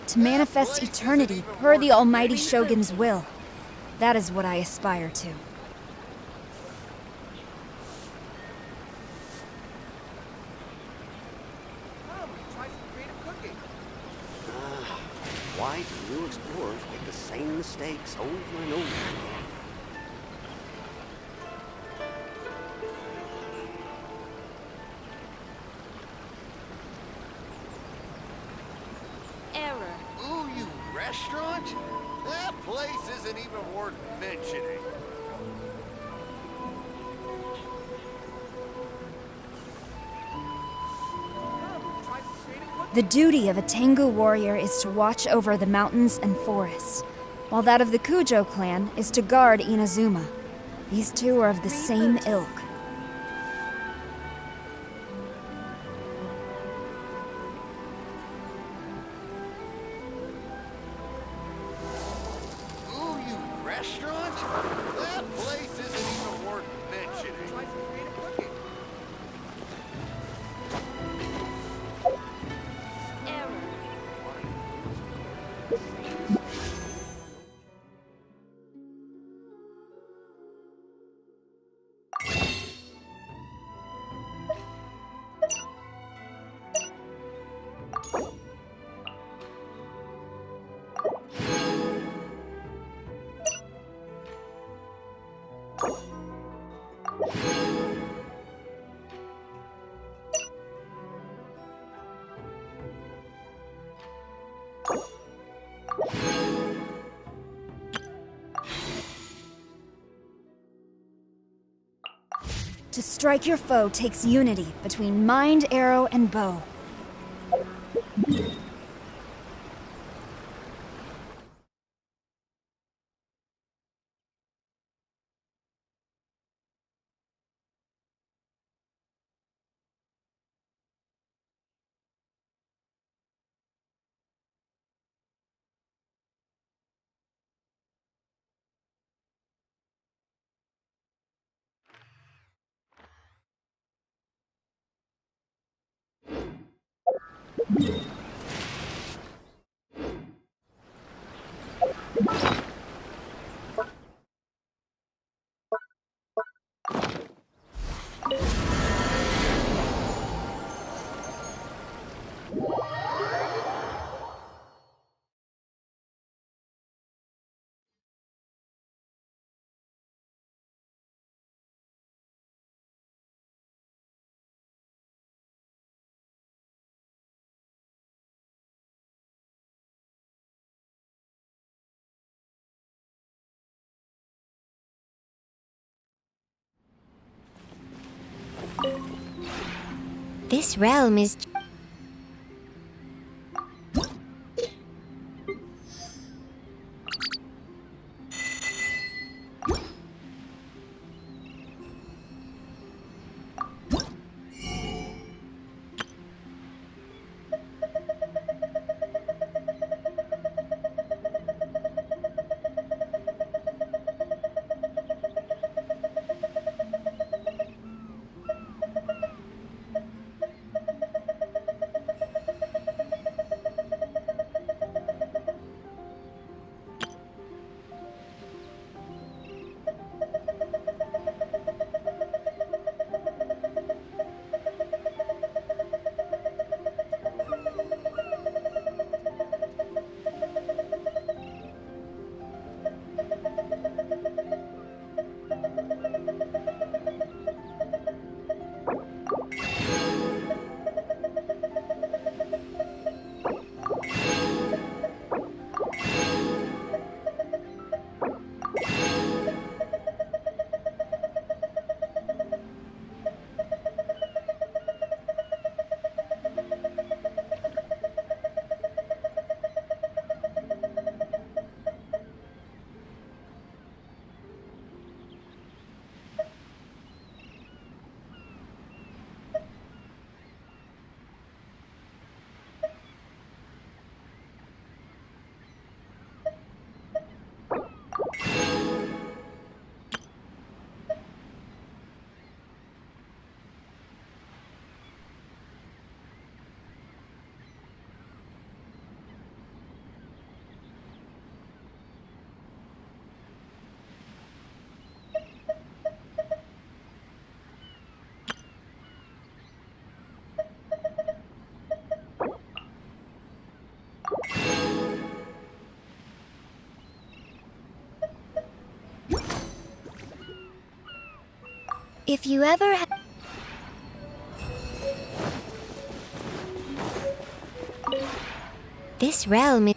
To manifest eternity per the Almighty Shogun's will. That is what I aspire to. Why do new explorers make the same mistakes over and over again? Error. Ooh, you restaurant? That place isn't even worth mentioning. The duty of a Tengu warrior is to watch over the mountains and forests, while that of the Kujo clan is to guard Inazuma. These two are of the same ilk. Ooh, you restaurant? That place isn't even worth mentioning. Try some creative cooking. Error. To strike your foe takes unity between mind, arrow, and bow. This realm is... If you ever this realm is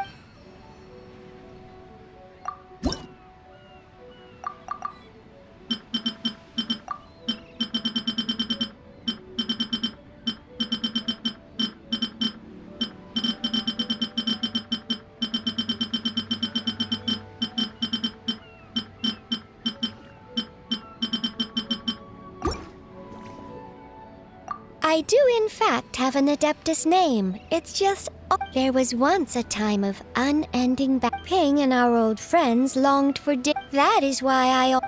I do in fact have an Adeptus name. It's just there was once a time of unending Ping and our old friends longed for that is why I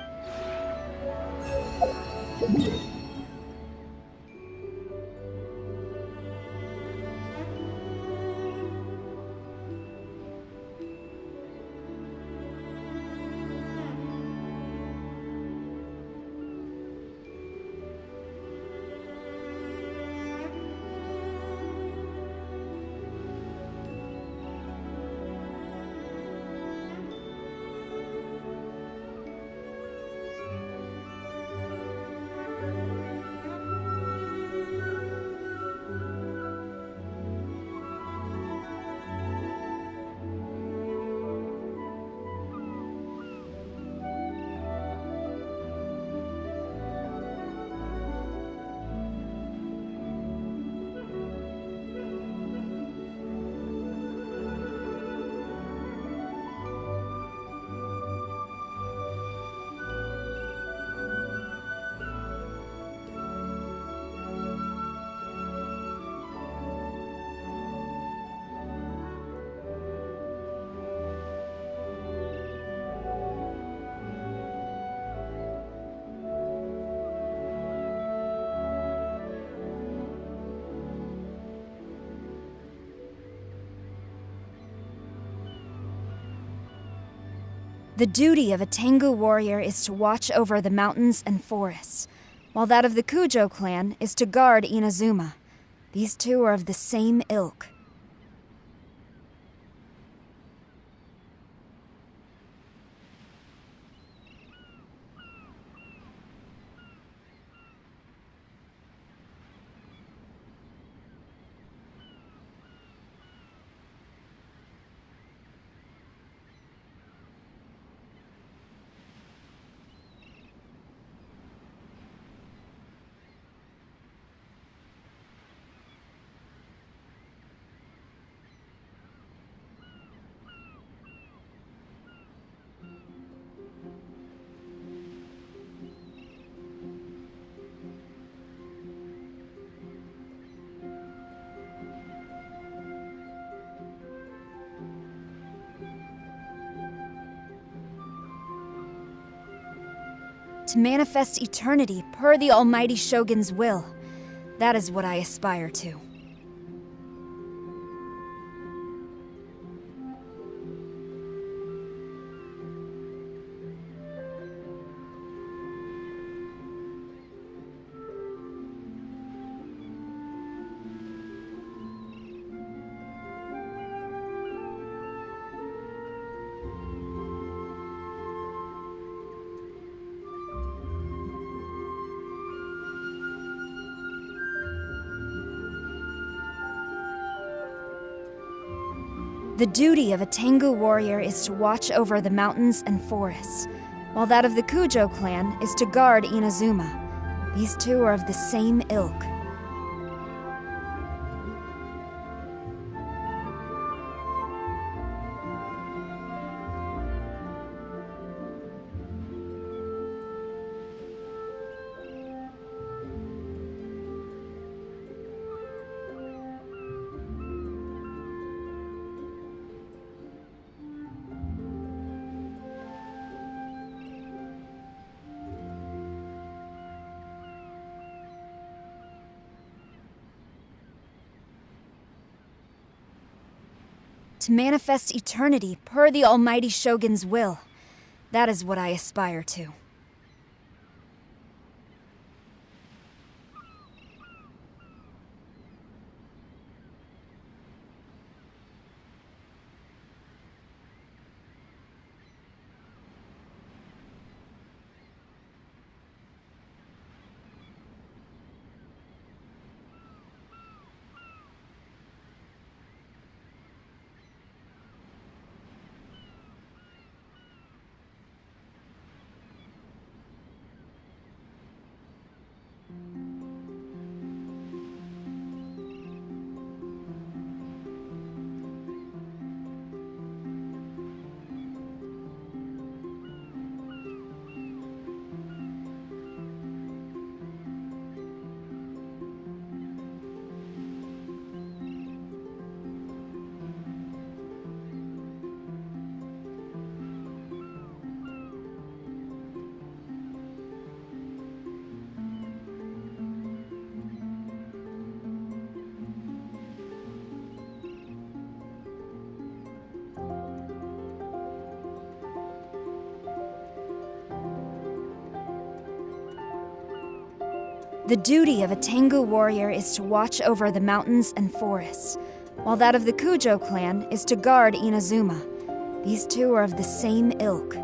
The duty of a Tengu warrior is to watch over the mountains and forests, while that of the Kujo clan is to guard Inazuma. These two are of the same ilk. To manifest eternity per the Almighty Shogun's will. That is what I aspire to. The duty of a Tengu warrior is to watch over the mountains and forests, while that of the Kujo clan is to guard Inazuma. These two are of the same ilk. To manifest eternity per the Almighty Shogun's will. That is what I aspire to. The duty of a Tengu warrior is to watch over the mountains and forests, while that of the Kujo clan is to guard Inazuma. These two are of the same ilk.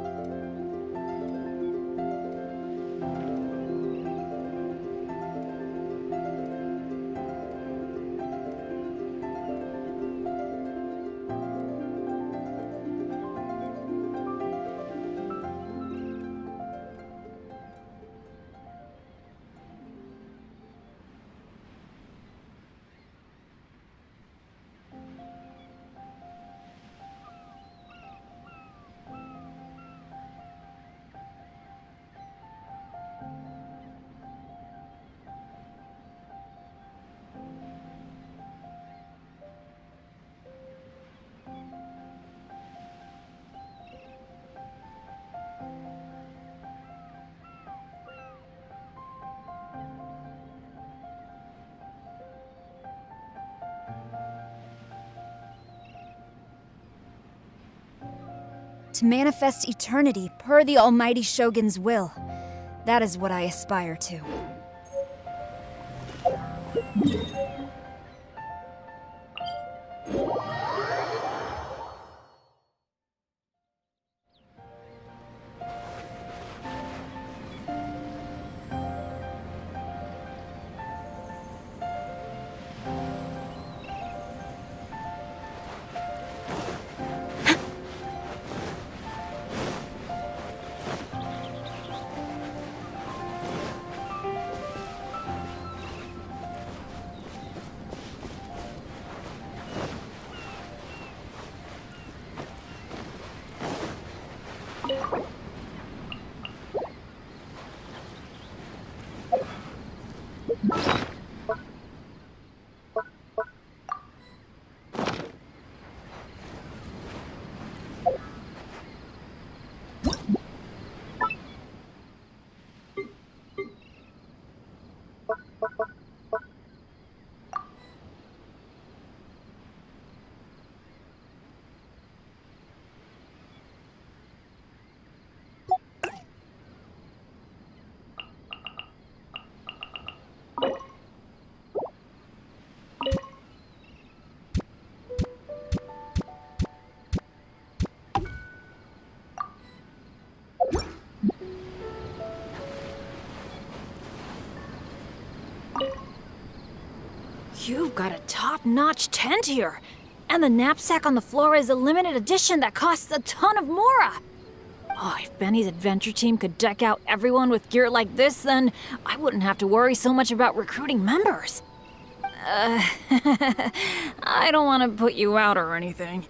To manifest eternity per the Almighty Shogun's will. That is what I aspire to. You've got a top-notch tent here. And the knapsack on the floor is a limited edition that costs a ton of mora. Oh, if Benny's adventure team could deck out everyone with gear like this, then I wouldn't have to worry so much about recruiting members. I don't want to put you out or anything.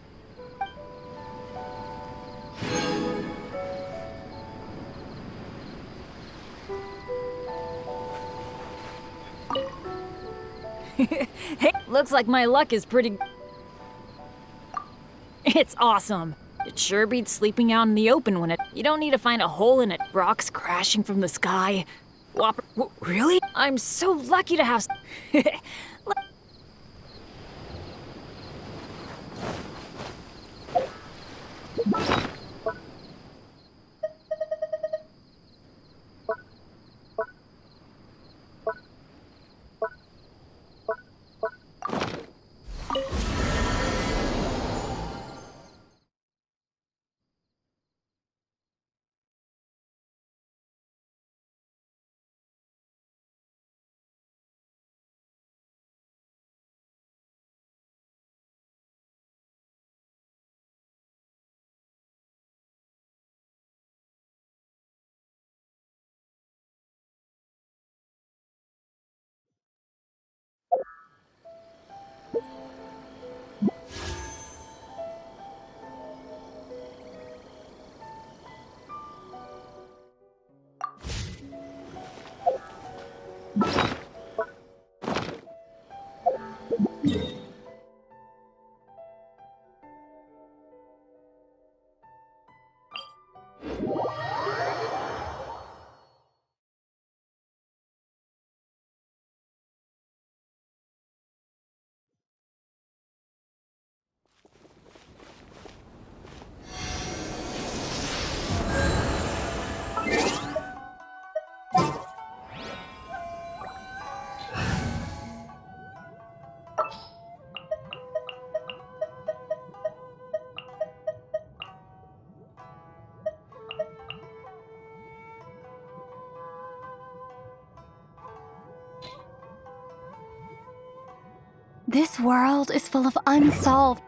Hey, looks like my luck is pretty... It's awesome. It sure beats sleeping out in the open when you don't need to find a hole in it. Rocks crashing from the sky. Whopper... Really? I'm so lucky to have... This world is full of unsolved.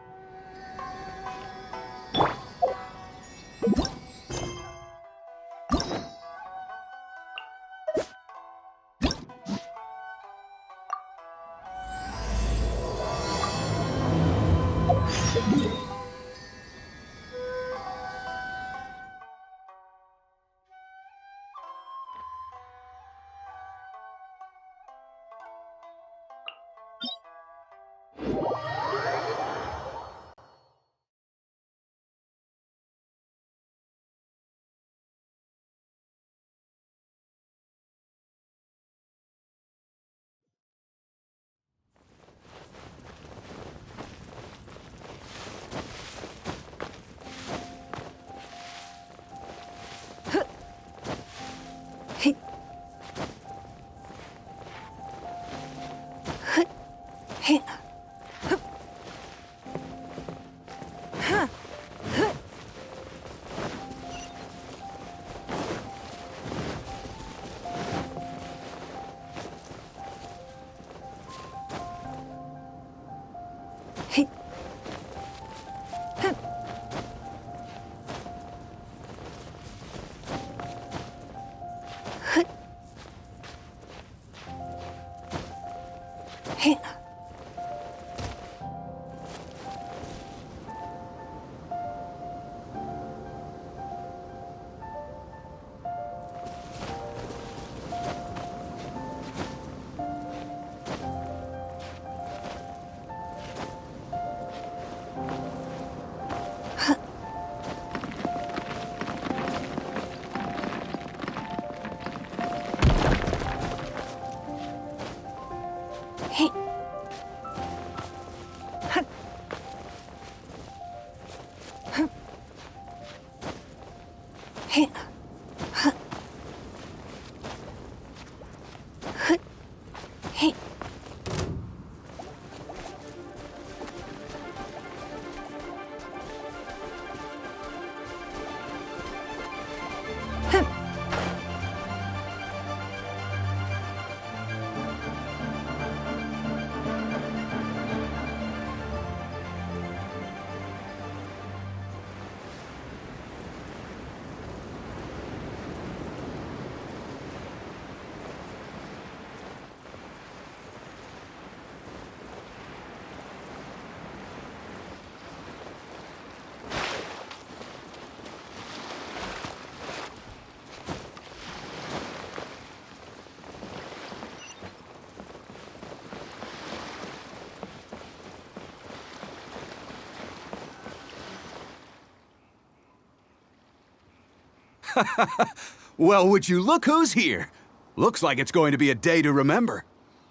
Well, would you look who's here? Looks like it's going to be a day to remember.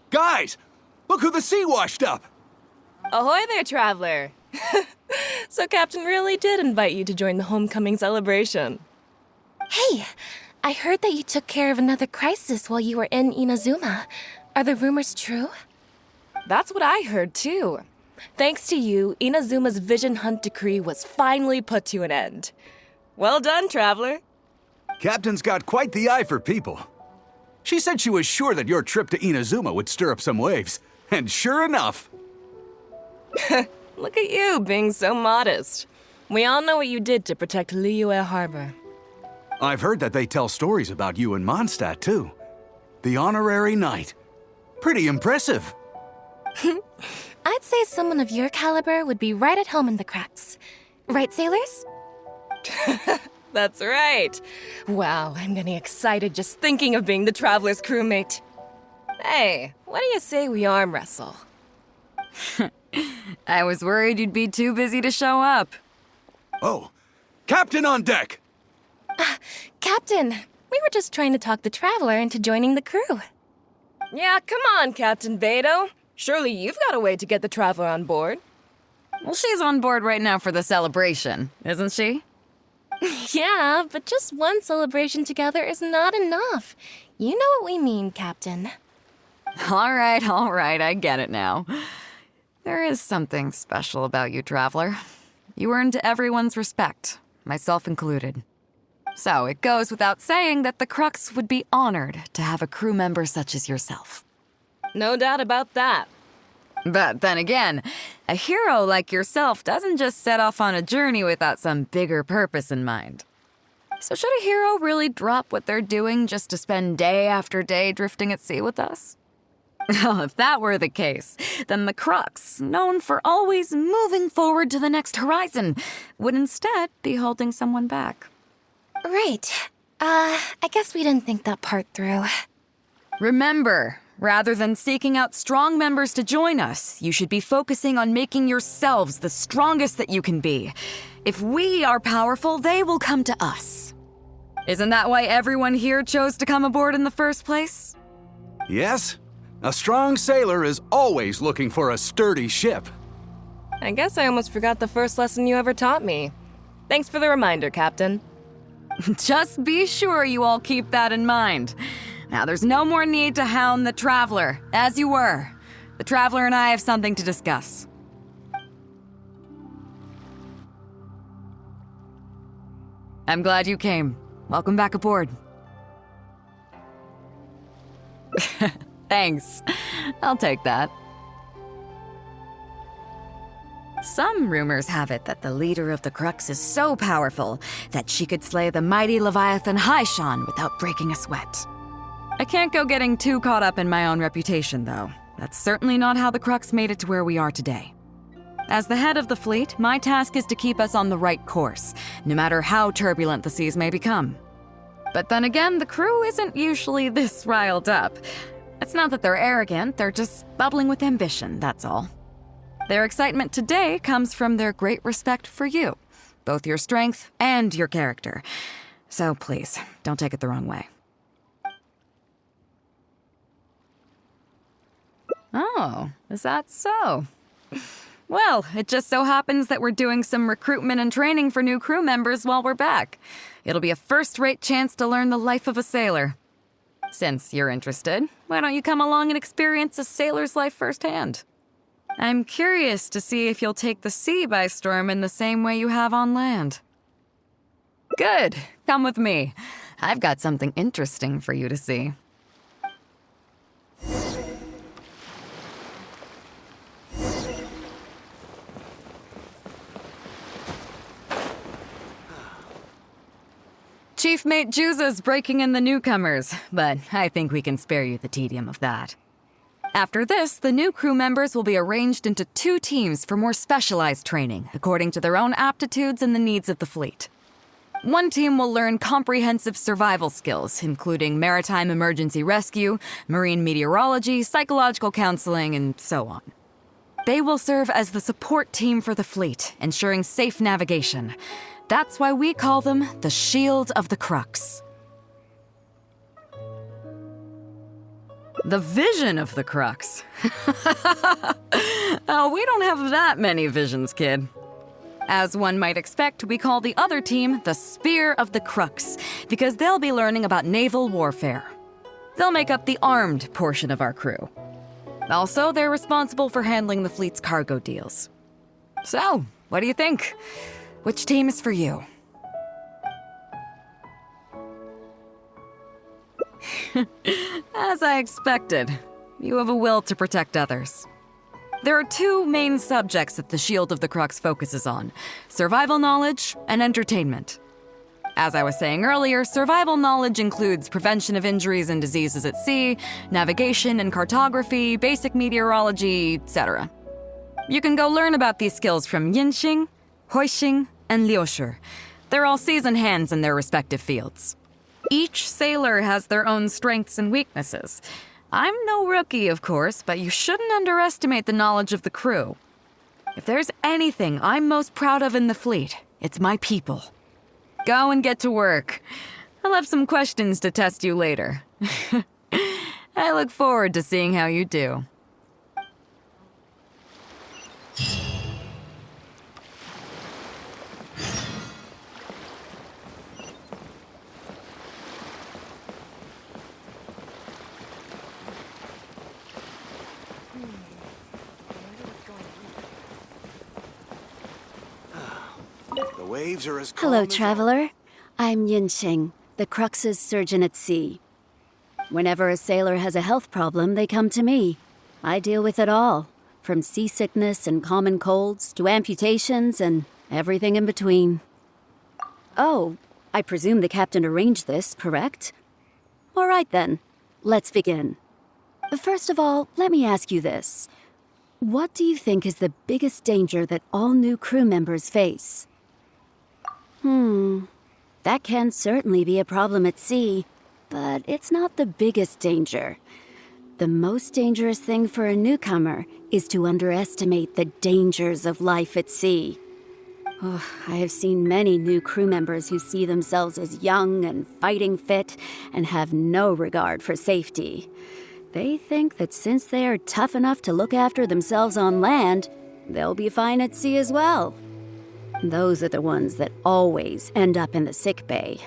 Guys, look who the sea washed up! Ahoy there, traveler! So Captain really did invite you to join the homecoming celebration. Hey, I heard that you took care of another crisis while you were in Inazuma. Are the rumors true? That's what I heard, too. Thanks to you, Inazuma's Vision Hunt decree was finally put to an end. Well done, traveler. Captain's got quite the eye for people. She said she was sure that your trip to Inazuma would stir up some waves. And sure enough... Look at you, being so modest. We all know what you did to protect Liyue Harbor. I've heard that they tell stories about you in Mondstadt, too. The honorary knight. Pretty impressive. I'd say someone of your caliber would be right at home in the cracks. Right, sailors? That's right. Wow, I'm getting excited just thinking of being the traveler's crewmate. Hey, what do you say we arm wrestle? I was worried you'd be too busy to show up. Oh, Captain on deck! Captain, we were just trying to talk the traveler into joining the crew. Yeah, come on, Captain Beto. Surely you've got a way to get the traveler on board. Well, she's on board right now for the celebration, isn't she? Yeah, but just one celebration together is not enough. You know what we mean, Captain. All right, I get it now. There is something special about you, traveler. You earned everyone's respect, myself included. So it goes without saying that the Crux would be honored to have a crew member such as yourself. No doubt about that. But then again, a hero like yourself doesn't just set off on a journey without some bigger purpose in mind. So should a hero really drop what they're doing just to spend day after day drifting at sea with us? Well, if that were the case, then the Crux, known for always moving forward to the next horizon, would instead be holding someone back. Right. I guess we didn't think that part through. Remember, rather than seeking out strong members to join us, you should be focusing on making yourselves the strongest that you can be. If we are powerful, they will come to us. Isn't that why everyone here chose to come aboard in the first place? Yes? A strong sailor is always looking for a sturdy ship. I guess I almost forgot the first lesson you ever taught me. Thanks for the reminder, Captain. Just be sure you all keep that in mind. Now, there's no more need to hound the Traveler, as you were. The Traveler and I have something to discuss. I'm glad you came. Welcome back aboard. Thanks. I'll take that. Some rumors have it that the leader of the Crux is so powerful that she could slay the mighty Leviathan Haishan without breaking a sweat. I can't go getting too caught up in my own reputation, though. That's certainly not how the Crux made it to where we are today. As the head of the fleet, my task is to keep us on the right course, no matter how turbulent the seas may become. But then again, the crew isn't usually this riled up. It's not that they're arrogant, they're just bubbling with ambition, that's all. Their excitement today comes from their great respect for you, both your strength and your character. So please, don't take it the wrong way. Oh, is that so? Well, it just so happens that we're doing some recruitment and training for new crew members while we're back. It'll be a first-rate chance to learn the life of a sailor. Since you're interested, why don't you come along and experience a sailor's life firsthand? I'm curious to see if you'll take the sea by storm in the same way you have on land. Good. Come with me. I've got something interesting for you to see. Chief Mate Juza's breaking in the newcomers, but I think we can spare you the tedium of that. After this, the new crew members will be arranged into 2 teams for more specialized training, according to their own aptitudes and the needs of the fleet. One team will learn comprehensive survival skills, including maritime emergency rescue, marine meteorology, psychological counseling, and so on. They will serve as the support team for the fleet, ensuring safe navigation. That's why we call them the Shield of the Crux. The Vision of the Crux. Oh, we don't have that many visions, kid. As one might expect, we call the other team the Spear of the Crux, because they'll be learning about naval warfare. They'll make up the armed portion of our crew. Also, they're responsible for handling the fleet's cargo deals. So, what do you think? Which team is for you? As I expected, you have a will to protect others. There are 2 main subjects that the Shield of the Crux focuses on: survival knowledge and entertainment. As I was saying earlier, survival knowledge includes prevention of injuries and diseases at sea, navigation and cartography, basic meteorology, etc. You can go learn about these skills from Yinxing, Huixing, and Liushi. They're all seasoned hands in their respective fields. Each sailor has their own strengths and weaknesses. I'm no rookie, of course, but you shouldn't underestimate the knowledge of the crew. If there's anything I'm most proud of in the fleet, it's my people. Go and get to work. I'll have some questions to test you later. I look forward to seeing how you do. The waves are as Hello, calm as- traveler. I'm Yinxing, the Crux's surgeon at sea. Whenever a sailor has a health problem, they come to me. I deal with it all, from seasickness and common colds to amputations and everything in between. Oh, I presume the captain arranged this, correct? All right then, let's begin. First of all, let me ask you this. What do you think is the biggest danger that all new crew members face? That can certainly be a problem at sea, but it's not the biggest danger. The most dangerous thing for a newcomer is to underestimate the dangers of life at sea. Oh, I have seen many new crew members who see themselves as young and fighting fit and have no regard for safety. They think that since they are tough enough to look after themselves on land, they'll be fine at sea as well. Those are the ones that always end up in the sick bay.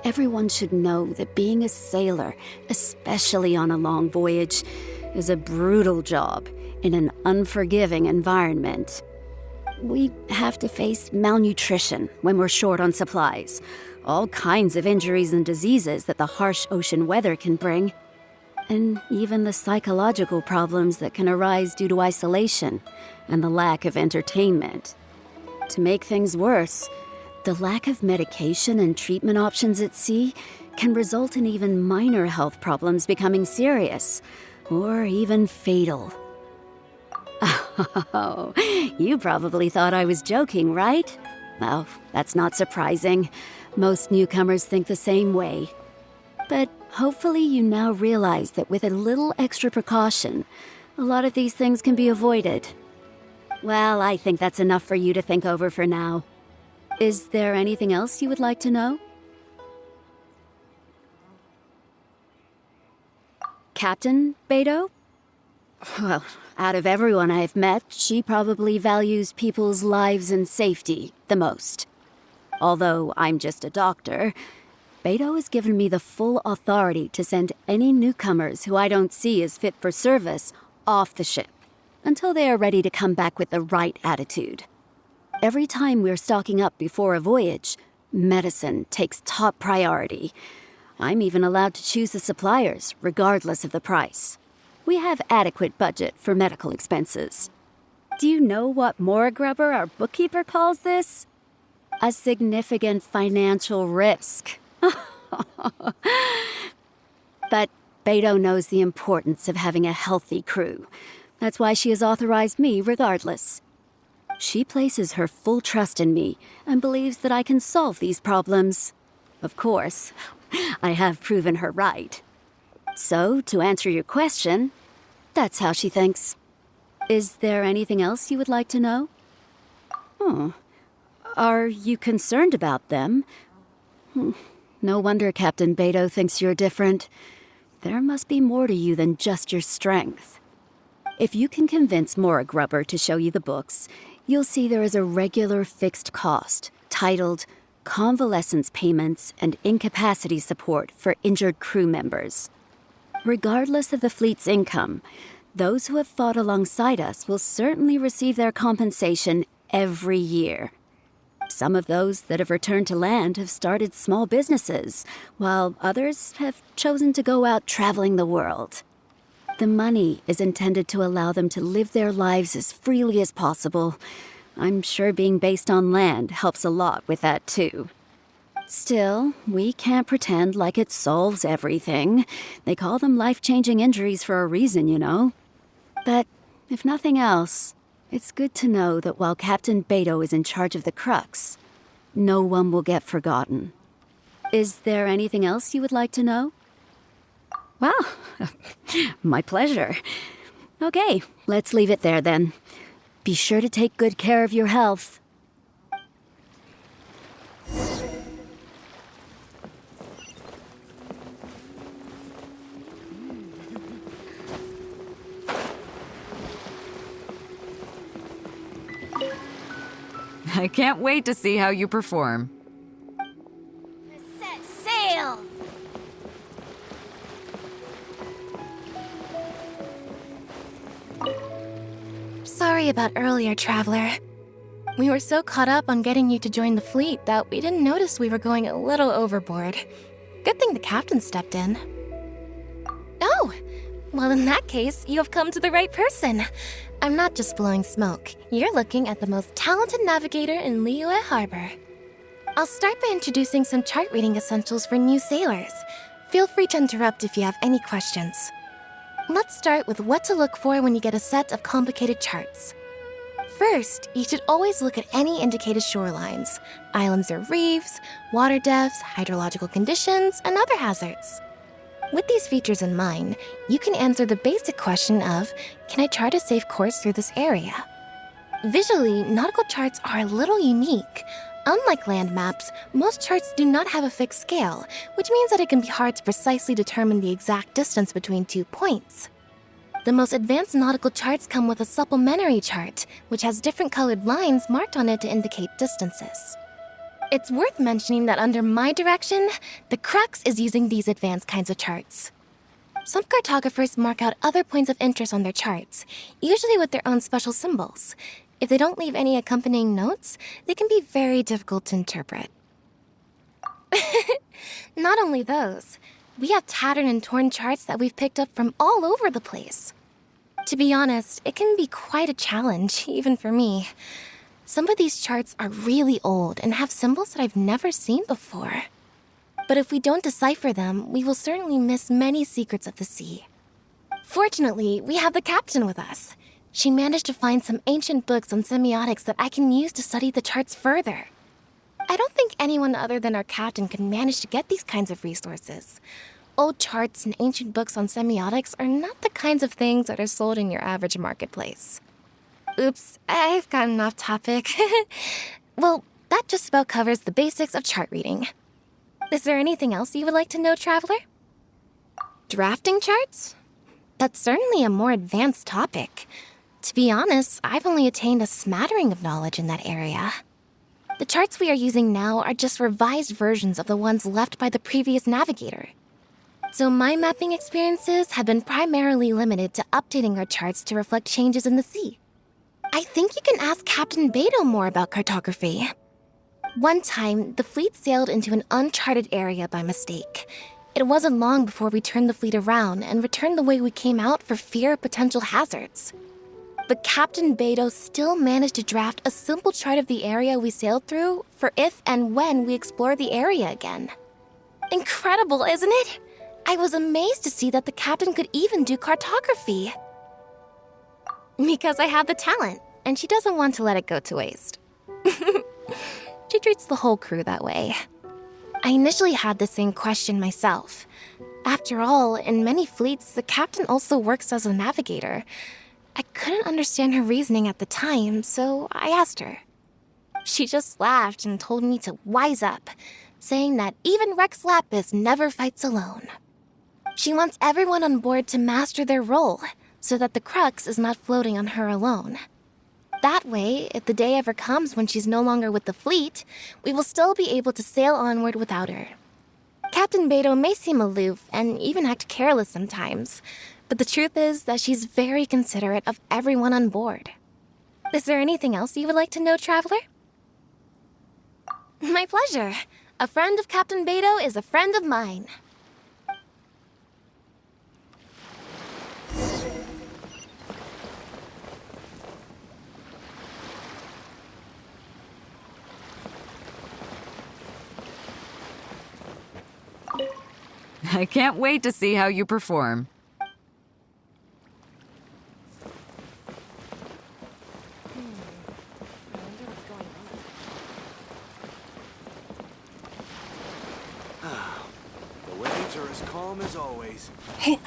Everyone should know that being a sailor, especially on a long voyage, is a brutal job in an unforgiving environment. We have to face malnutrition when we're short on supplies, all kinds of injuries and diseases that the harsh ocean weather can bring, and even the psychological problems that can arise due to isolation and the lack of entertainment. To make things worse, the lack of medication and treatment options at sea can result in even minor health problems becoming serious, or even fatal. Oh, you probably thought I was joking, right? Well, that's not surprising. Most newcomers think the same way. But hopefully you now realize that with a little extra precaution, a lot of these things can be avoided. Well, I think that's enough for you to think over for now. Is there anything else you would like to know? Captain Beidou? Well, out of everyone I've met, she probably values people's lives and safety the most. Although I'm just a doctor, Beidou has given me the full authority to send any newcomers who I don't see as fit for service off the ship until they are ready to come back with the right attitude. Every time we're stocking up before a voyage, medicine takes top priority. I'm even allowed to choose the suppliers, regardless of the price. We have adequate budget for medical expenses. Do you know what Grubber, our bookkeeper, calls this? A significant financial risk. But Beidou knows the importance of having a healthy crew. That's why she has authorized me regardless. She places her full trust in me and believes that I can solve these problems. Of course, I have proven her right. So, to answer your question, that's how she thinks. Is there anything else you would like to know? Are you concerned about them? No wonder Captain Beidou thinks you're different. There must be more to you than just your strength. If you can convince Grubber to show you the books, you'll see there is a regular fixed cost titled Convalescence Payments and Incapacity Support for Injured Crew Members. Regardless of the fleet's income, those who have fought alongside us will certainly receive their compensation every year. Some of those that have returned to land have started small businesses, while others have chosen to go out traveling the world. The money is intended to allow them to live their lives as freely as possible. I'm sure being based on land helps a lot with that too. Still, we can't pretend like it solves everything. They call them life-changing injuries for a reason, you know. But if nothing else, it's good to know that while Captain Beidou is in charge of the Crux, no one will get forgotten. Is there anything else you would like to know? Well, my pleasure. Okay, let's leave it there then. Be sure to take good care of your health. I can't wait to see how you perform. Set sail! Sorry about earlier, Traveler. We were so caught up on getting you to join the fleet that we didn't notice we were going a little overboard. Good thing the captain stepped in. Oh! Well, in that case, you have come to the right person. I'm not just blowing smoke. You're looking at the most talented navigator in Liyue Harbor. I'll start by introducing some chart reading essentials for new sailors. Feel free to interrupt if you have any questions. Let's start with what to look for when you get a set of complicated charts. First, you should always look at any indicated shorelines, islands or reefs, water depths, hydrological conditions, and other hazards. With these features in mind, you can answer the basic question of, can I chart a safe course through this area? Visually, nautical charts are a little unique. Unlike land maps, most charts do not have a fixed scale, which means that it can be hard to precisely determine the exact distance between 2 points. The most advanced nautical charts come with a supplementary chart, which has different colored lines marked on it to indicate distances. It's worth mentioning that under my direction, the crux is using these advanced kinds of charts. Some cartographers mark out other points of interest on their charts, usually with their own special symbols. If they don't leave any accompanying notes, they can be very difficult to interpret. Not only those, we have tattered and torn charts that we've picked up from all over the place. To be honest, it can be quite a challenge, even for me. Some of these charts are really old and have symbols that I've never seen before. But if we don't decipher them, we will certainly miss many secrets of the sea. Fortunately, we have the captain with us. She managed to find some ancient books on semiotics that I can use to study the charts further. I don't think anyone other than our captain can manage to get these kinds of resources. Old charts and ancient books on semiotics are not the kinds of things that are sold in your average marketplace. Oops, I've gotten off topic. Well, that just about covers the basics of chart reading. Is there anything else you would like to know, Traveler? Drafting charts? That's certainly a more advanced topic. To be honest, I've only attained a smattering of knowledge in that area. The charts we are using now are just revised versions of the ones left by the previous navigator. So my mapping experiences have been primarily limited to updating our charts to reflect changes in the sea. I think you can ask Captain Beto more about cartography. One time, the fleet sailed into an uncharted area by mistake. It wasn't long before we turned the fleet around and returned the way we came out for fear of potential hazards. But Captain Beto still managed to draft a simple chart of the area we sailed through for if and when we explore the area again. Incredible, isn't it? I was amazed to see that the captain could even do cartography. Because I have the talent, and she doesn't want to let it go to waste. She treats the whole crew that way. I initially had the same question myself. After all, in many fleets, the captain also works as a navigator. I couldn't understand her reasoning at the time, so I asked her. She just laughed and told me to wise up, saying that even Rex Lapis never fights alone. She wants everyone on board to master their role, so that the crux is not floating on her alone. That way, if the day ever comes when she's no longer with the fleet, we will still be able to sail onward without her. Captain Beto may seem aloof and even act careless sometimes, but the truth is that she's very considerate of everyone on board. Is there anything else you would like to know, Traveler? My pleasure. A friend of Captain Beto is a friend of mine. I can't wait to see how you perform. The waves are as calm as always. Hey.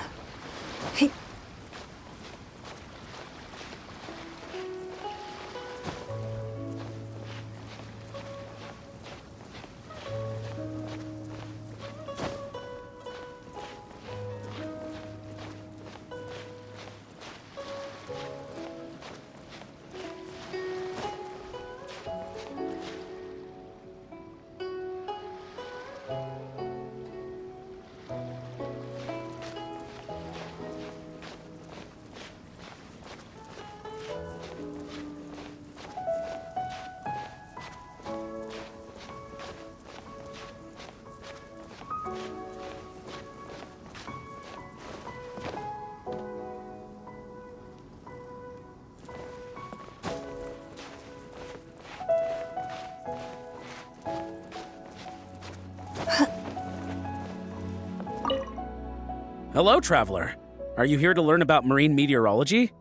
Hello, traveler. Are you here to learn about marine meteorology?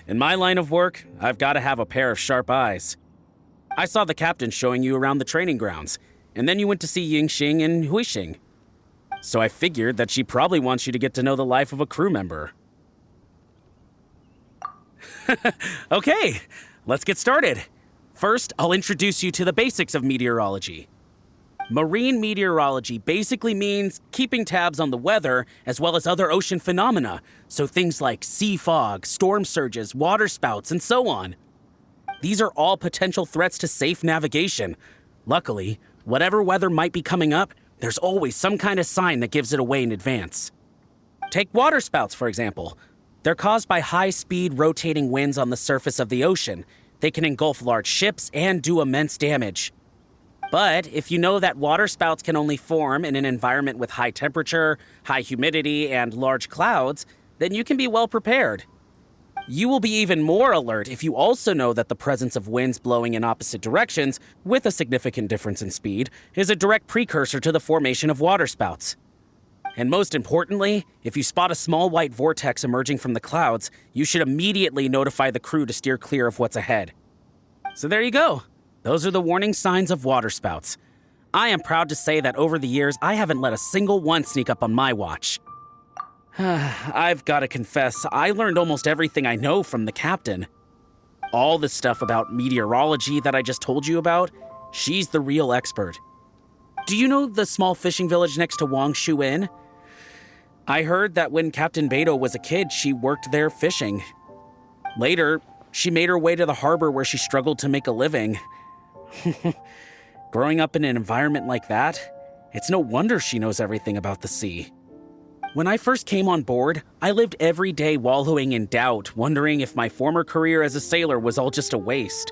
In my line of work, I've got to have a pair of sharp eyes. I saw the captain showing you around the training grounds, and then you went to see Yingxing and Huixing. So I figured that she probably wants you to get to know the life of a crew member. Okay, let's get started. First, I'll introduce you to the basics of meteorology. Marine meteorology basically means keeping tabs on the weather as well as other ocean phenomena, so things like sea fog, storm surges, water spouts, and so on. These are all potential threats to safe navigation. Luckily, whatever weather might be coming up, there's always some kind of sign that gives it away in advance. Take water spouts, for example. They're caused by high-speed rotating winds on the surface of the ocean. They can engulf large ships and do immense damage. But if you know that water spouts can only form in an environment with high temperature, high humidity, and large clouds, then you can be well prepared. You will be even more alert if you also know that the presence of winds blowing in opposite directions, with a significant difference in speed, is a direct precursor to the formation of water spouts. And most importantly, if you spot a small white vortex emerging from the clouds, you should immediately notify the crew to steer clear of what's ahead. So there you go. Those are the warning signs of water spouts. I am proud to say that over the years, I haven't let a single one sneak up on my watch. I've got to confess, I learned almost everything I know from the captain. All the stuff about meteorology that I just told you about, she's the real expert. Do you know the small fishing village next to Wangshu Inn? I heard that when Captain Beidou was a kid, she worked there fishing. Later, she made her way to the harbor where she struggled to make a living. Growing up in an environment like that, it's no wonder she knows everything about the sea. When I first came on board, I lived every day wallowing in doubt, wondering if my former career as a sailor was all just a waste.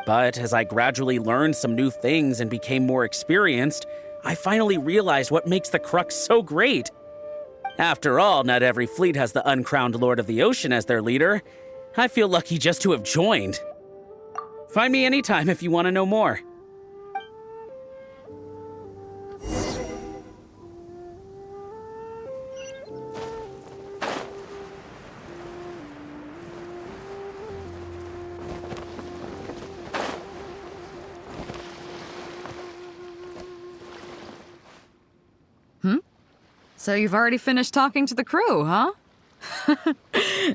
But as I gradually learned some new things and became more experienced, I finally realized what makes the Crux so great. After all, not every fleet has the uncrowned Lord of the Ocean as their leader. I feel lucky just to have joined. Find me anytime if you want to know more. So you've already finished talking to the crew, huh?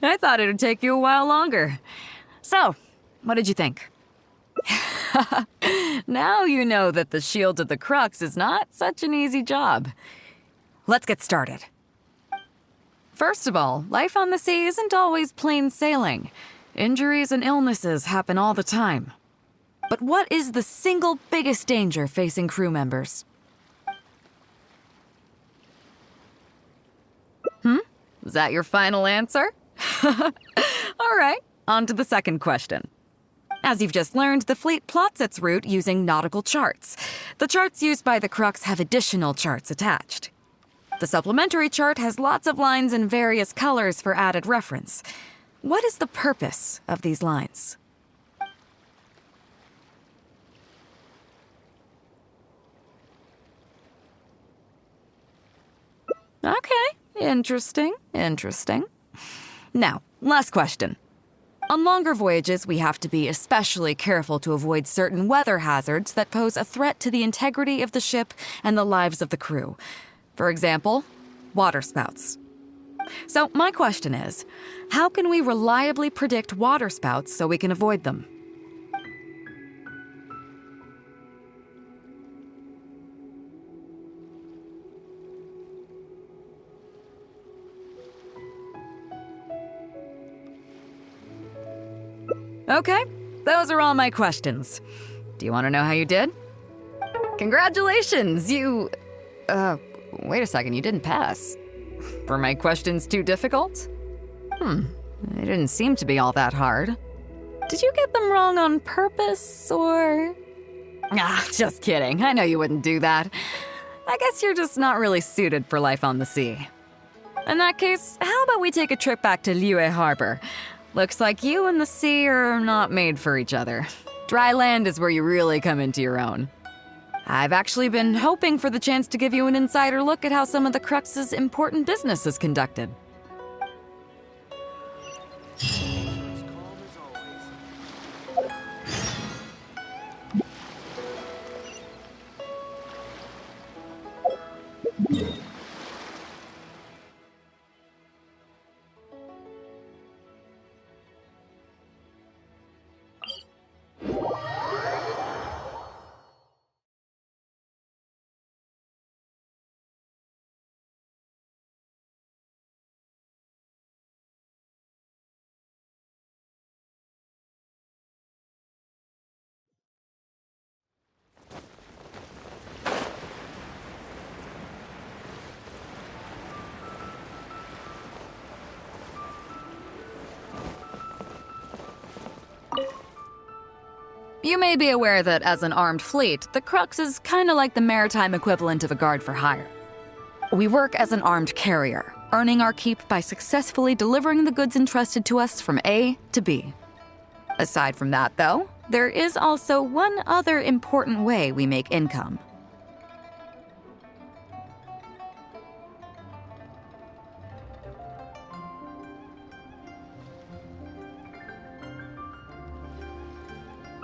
I thought it would take you a while longer. So, what did you think? Now you know that the Shield of the Crux is not such an easy job. Let's get started. First of all, life on the sea isn't always plain sailing. Injuries and illnesses happen all the time. But what is the single biggest danger facing crew members? Is that your final answer? All right, on to the second question. As you've just learned, the fleet plots its route using nautical charts. The charts used by the Crux have additional charts attached. The supplementary chart has lots of lines in various colors for added reference. What is the purpose of these lines? Okay, interesting. Now, last question. On longer voyages, we have to be especially careful to avoid certain weather hazards that pose a threat to the integrity of the ship and the lives of the crew. For example, water spouts. So my question is, how can we reliably predict water spouts so we can avoid them? Okay, those are all my questions. Do you want to know how you did? Congratulations, you... wait a second, you didn't pass. Were my questions too difficult? They didn't seem to be all that hard. Did you get them wrong on purpose, or... just kidding, I know you wouldn't do that. I guess you're just not really suited for life on the sea. In that case, how about we take a trip back to Liyue Harbor? Looks like you and the sea are not made for each other. Dry land is where you really come into your own. I've actually been hoping for the chance to give you an insider look at how some of the Crux's important business is conducted. You may be aware that as an armed fleet, the Crux is kinda like the maritime equivalent of a guard for hire. We work as an armed carrier, earning our keep by successfully delivering the goods entrusted to us from A to B. Aside from that, though, there is also one other important way we make income.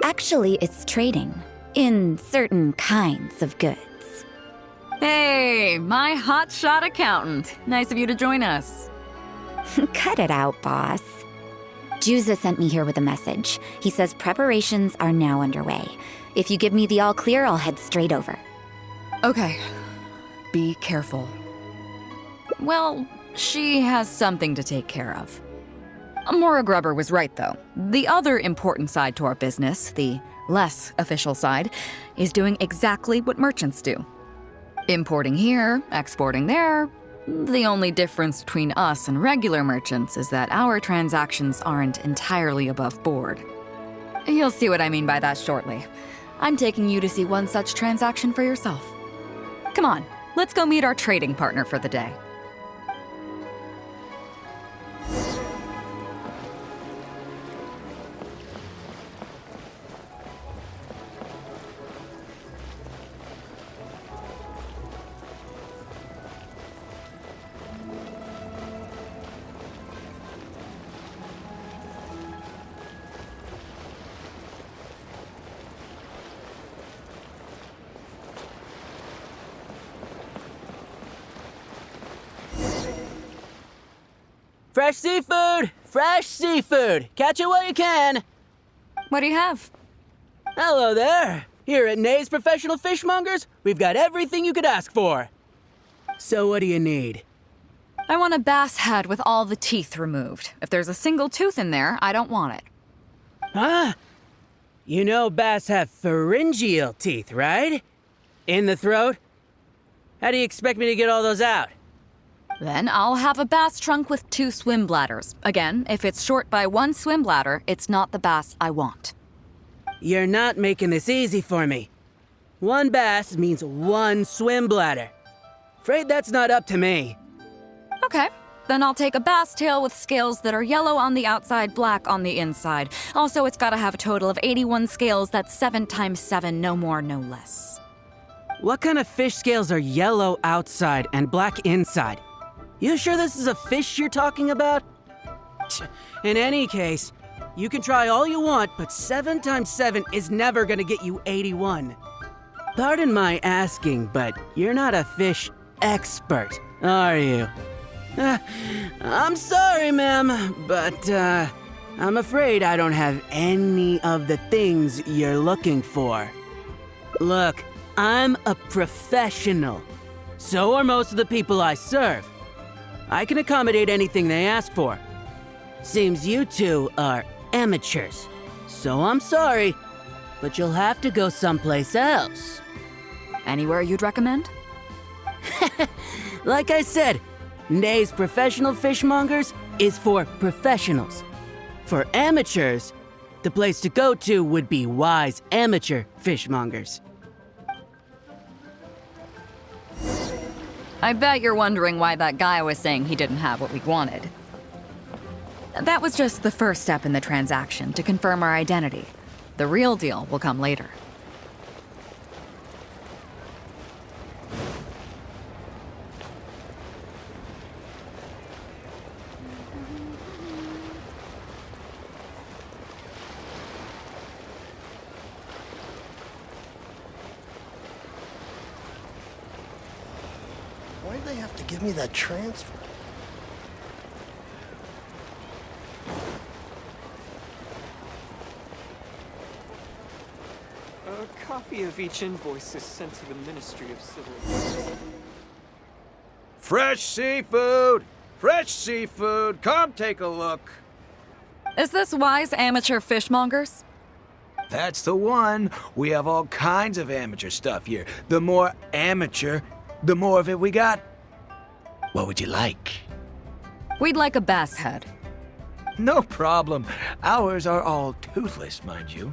Actually, it's trading. In certain kinds of goods. Hey, my hotshot accountant. Nice of you to join us. Cut it out, boss. Juza sent me here with a message. He says preparations are now underway. If you give me the all clear, I'll head straight over. Okay. Be careful. Well, she has something to take care of. Maura Grubber was right, though. The other important side to our business, the less official side, is doing exactly what merchants do. Importing here, exporting there. The only difference between us and regular merchants is that our transactions aren't entirely above board. You'll see what I mean by that shortly. I'm taking you to see one such transaction for yourself. Come on, let's go meet our trading partner for the day. Fresh seafood! Fresh seafood! Catch it while you can! What do you have? Hello there! Here at Nay's Professional Fishmongers, we've got everything you could ask for. So what do you need? I want a bass head with all the teeth removed. If there's a single tooth in there, I don't want it. Huh? You know bass have pharyngeal teeth, right? In the throat? How do you expect me to get all those out? Then I'll have a bass trunk with 2 swim bladders. Again, if it's short by 1 swim bladder, it's not the bass I want. You're not making this easy for me. 1 bass means 1 swim bladder. Afraid that's not up to me. Okay, then I'll take a bass tail with scales that are yellow on the outside, black on the inside. Also, it's gotta have a total of 81 scales, that's 7 times 7, no more, no less. What kind of fish scales are yellow outside and black inside? You sure this is a fish you're talking about? In any case, you can try all you want, but 7 times 7 is never gonna get you 81. Pardon my asking, but you're not a fish expert, are you? I'm sorry, ma'am, but I'm afraid I don't have any of the things you're looking for. Look, I'm a professional. So are most of the people I serve. I can accommodate anything they ask for. Seems you two are amateurs. So I'm sorry, but you'll have to go someplace else. Anywhere you'd recommend? Like I said, Nay's Professional Fishmongers is for professionals. For amateurs, the place to go to would be Wise Amateur Fishmongers. I bet you're wondering why that guy was saying he didn't have what we wanted. That was just the first step in the transaction to confirm our identity. The real deal will come later. Why'd they have to give me that transfer? A copy of each invoice is sent to the Ministry of Civil Affairs. Fresh seafood! Fresh seafood! Come take a look! Is this Wise Amateur Fishmongers? That's the one. We have all kinds of amateur stuff here. The more amateur, the more of it we got. What would you like? We'd like a bass head. No problem. Ours are all toothless, mind you.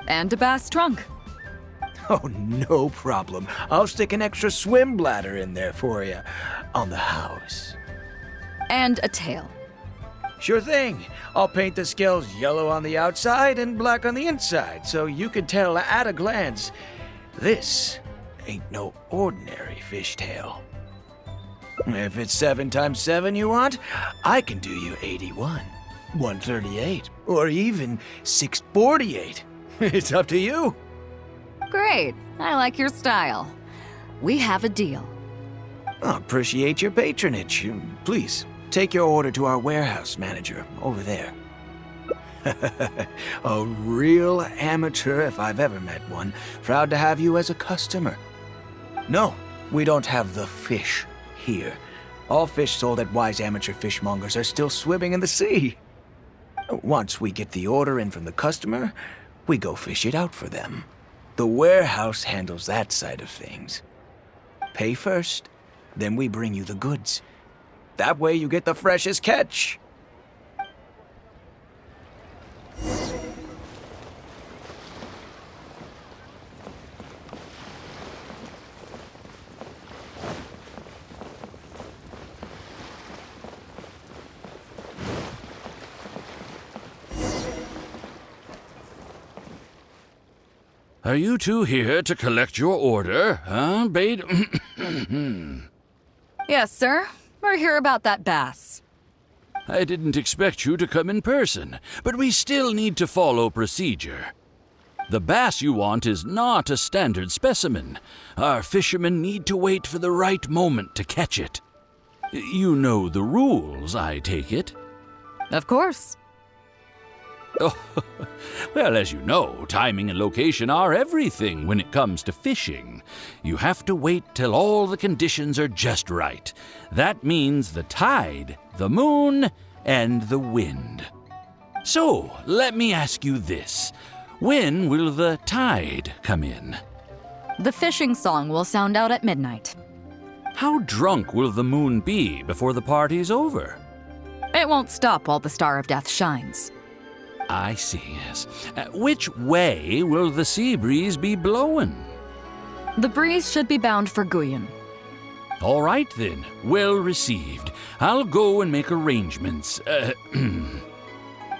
And a bass trunk. Oh, no problem. I'll stick an extra swim bladder in there for you. On the house. And a tail. Sure thing. I'll paint the scales yellow on the outside and black on the inside, so you can tell at a glance, this ain't no ordinary fishtail. If it's 7 times 7 you want, I can do you 81, 138, or even 648. It's up to you. Great. I like your style. We have a deal. I appreciate your patronage. Please, take your order to our warehouse manager over there. A real amateur if I've ever met one. Proud to have you as a customer. No, we don't have the fish here. All fish sold at Wise Amateur Fishmongers are still swimming in the sea. Once we get the order in from the customer, we go fish it out for them. The warehouse handles that side of things. Pay first, then we bring you the goods. That way you get the freshest catch. Are you two here to collect your order, huh, Bade? Yes, sir. We're here about that bass. I didn't expect you to come in person, but we still need to follow procedure. The bass you want is not a standard specimen. Our fishermen need to wait for the right moment to catch it. You know the rules, I take it? Of course. Oh, well, as you know, timing and location are everything when it comes to fishing. You have to wait till all the conditions are just right. That means the tide, the moon, and the wind. So, let me ask you this. When will the tide come in? The fishing song will sound out at midnight. How drunk will the moon be before the party's over? It won't stop while the Star of Death shines. I see, yes. Which way will the sea breeze be blowing? The breeze should be bound for Guyan. All right, then. Well received. I'll go and make arrangements.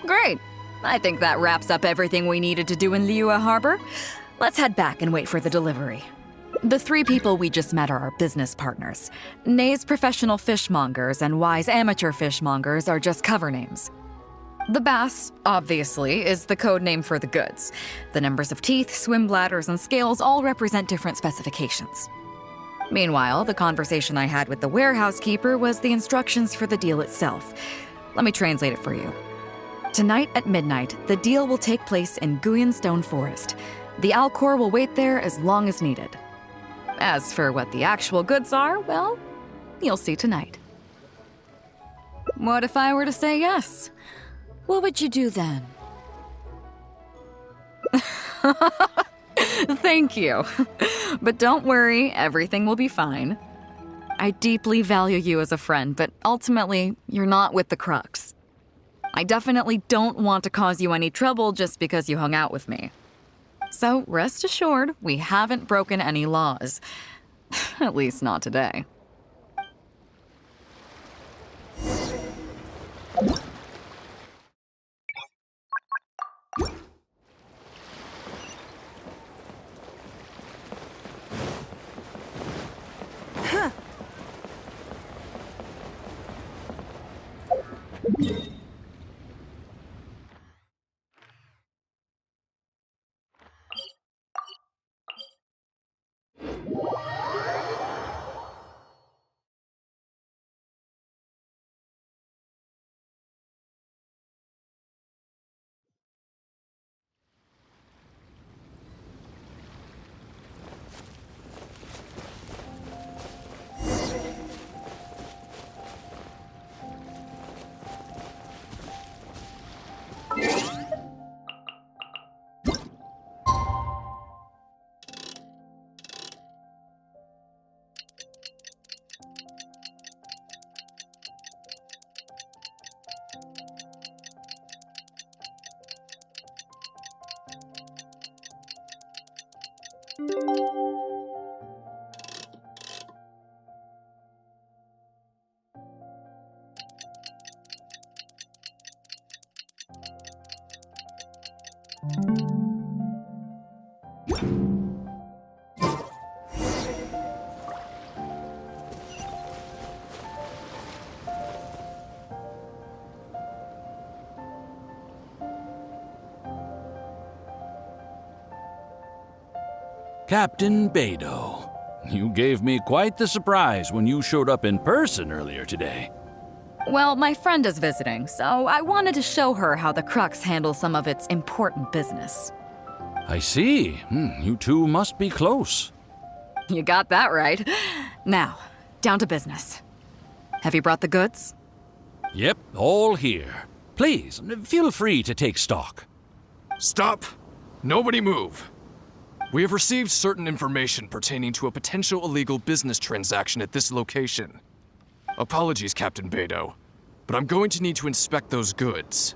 Great. I think that wraps up everything we needed to do in Liyue Harbor. Let's head back and wait for the delivery. The 3 people we just met are our business partners. Nay's Professional Fishmongers and Wise Amateur Fishmongers are just cover names. The bass, obviously, is the code name for the goods. The numbers of teeth, swim bladders, and scales all represent different specifications. Meanwhile, the conversation I had with the warehouse keeper was the instructions for the deal itself. Let me translate it for you. Tonight at midnight, the deal will take place in Guyan Stone Forest. The Alcor will wait there as long as needed. As for what the actual goods are, well, you'll see tonight. What if I were to say yes? What would you do then? Thank you. But don't worry, everything will be fine. I deeply value you as a friend, but ultimately, you're not with the Crux. I definitely don't want to cause you any trouble just because you hung out with me. So rest assured, we haven't broken any laws. At least not today. Captain Beidou, you gave me quite the surprise when you showed up in person earlier today. Well, my friend is visiting, so I wanted to show her how the Crux handles some of its important business. I see. You two must be close. You got that right. Now, down to business. Have you brought the goods? Yep, all here. Please, feel free to take stock. Stop! Nobody move! We have received certain information pertaining to a potential illegal business transaction at this location. Apologies, Captain Beidou, but I'm going to need to inspect those goods.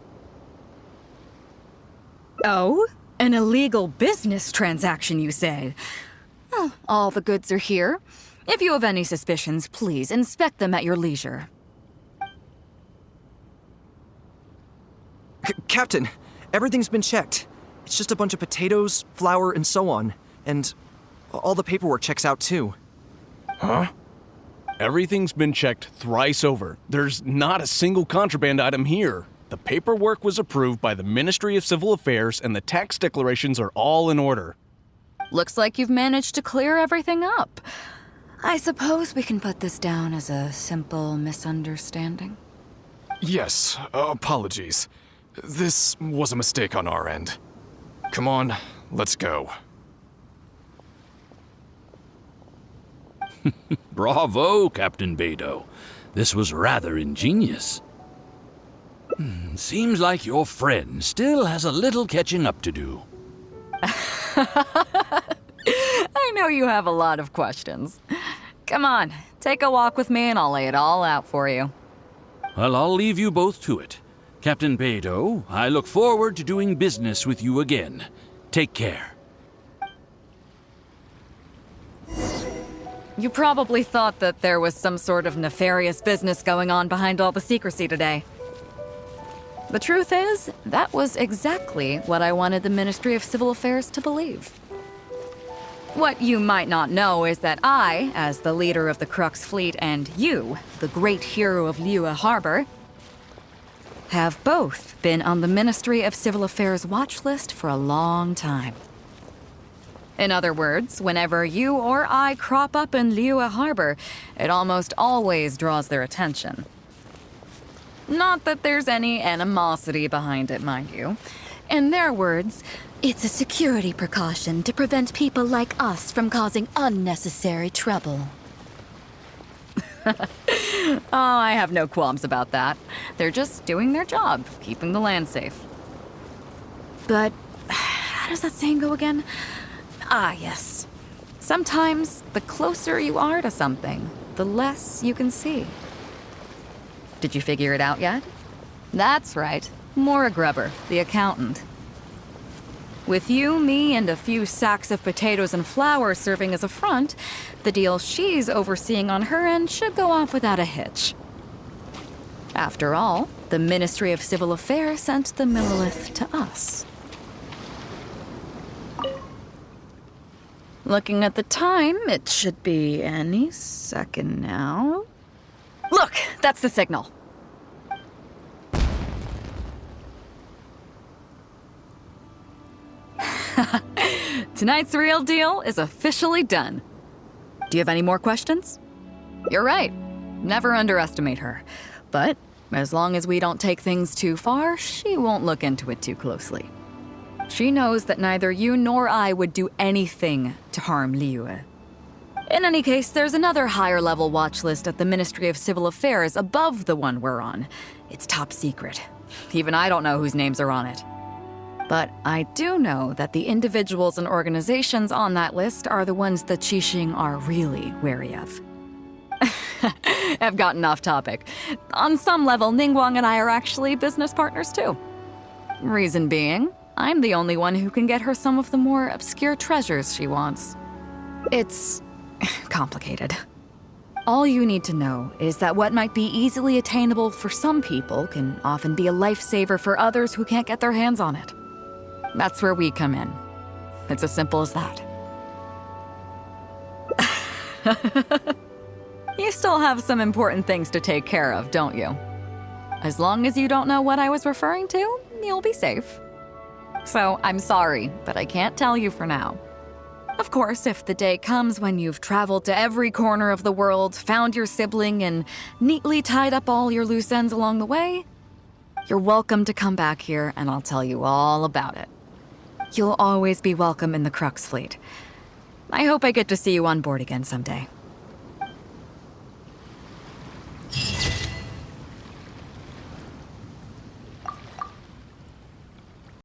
Oh? An illegal business transaction, you say? Well, all the goods are here. If you have any suspicions, please inspect them at your leisure. Captain, everything's been checked. It's just a bunch of potatoes, flour, and so on. And all the paperwork checks out too. Huh? Everything's been checked thrice over. There's not a single contraband item here. The paperwork was approved by the Ministry of Civil Affairs and the tax declarations are all in order. Looks like you've managed to clear everything up. I suppose we can put this down as a simple misunderstanding. Yes, apologies. This was a mistake on our end. Come on, let's go. Bravo, Captain Beidou. This was rather ingenious. Seems like your friend still has a little catching up to do. I know you have a lot of questions. Come on, take a walk with me and I'll lay it all out for you. Well, I'll leave you both to it. Captain Beidou, I look forward to doing business with you again. Take care. You probably thought that there was some sort of nefarious business going on behind all the secrecy today. The truth is, that was exactly what I wanted the Ministry of Civil Affairs to believe. What you might not know is that I, as the leader of the Crux fleet, and you, the great hero of Liyue Harbor, have both been on the Ministry of Civil Affairs watch list for a long time. In other words, whenever you or I crop up in Liyue Harbor, it almost always draws their attention. Not that there's any animosity behind it, mind you. In their words, it's a security precaution to prevent people like us from causing unnecessary trouble. Oh, I have no qualms about that. They're just doing their job, keeping the land safe. But how does that saying go again? Ah, yes. Sometimes the closer you are to something, the less you can see. Did you figure it out yet? That's right. Maura Grubber, the accountant. With you, me, and a few sacks of potatoes and flour serving as a front, the deal she's overseeing on her end should go off without a hitch. After all, the Ministry of Civil Affairs sent the Millilith to us. Looking at the time, it should be any second now. Look, that's the signal. Tonight's real deal is officially done. Do you have any more questions? You're right. Never underestimate her. But as long as we don't take things too far, she won't look into it too closely. She knows that neither you nor I would do anything to harm Liyue. In any case, there's another higher-level watch list at the Ministry of Civil Affairs above the one we're on. It's top secret. Even I don't know whose names are on it. But I do know that the individuals and organizations on that list are the ones the Qixing are really wary of. I've gotten off topic. On some level, Ningguang and I are actually business partners too. Reason being, I'm the only one who can get her some of the more obscure treasures she wants. It's complicated. All you need to know is that what might be easily attainable for some people can often be a lifesaver for others who can't get their hands on it. That's where we come in. It's as simple as that. You still have some important things to take care of, don't you? As long as you don't know what I was referring to, you'll be safe. So, I'm sorry, but I can't tell you for now. Of course, if the day comes when you've traveled to every corner of the world, found your sibling, and neatly tied up all your loose ends along the way, you're welcome to come back here and I'll tell you all about it. You'll always be welcome in the Crux fleet. I hope I get to see you on board again someday.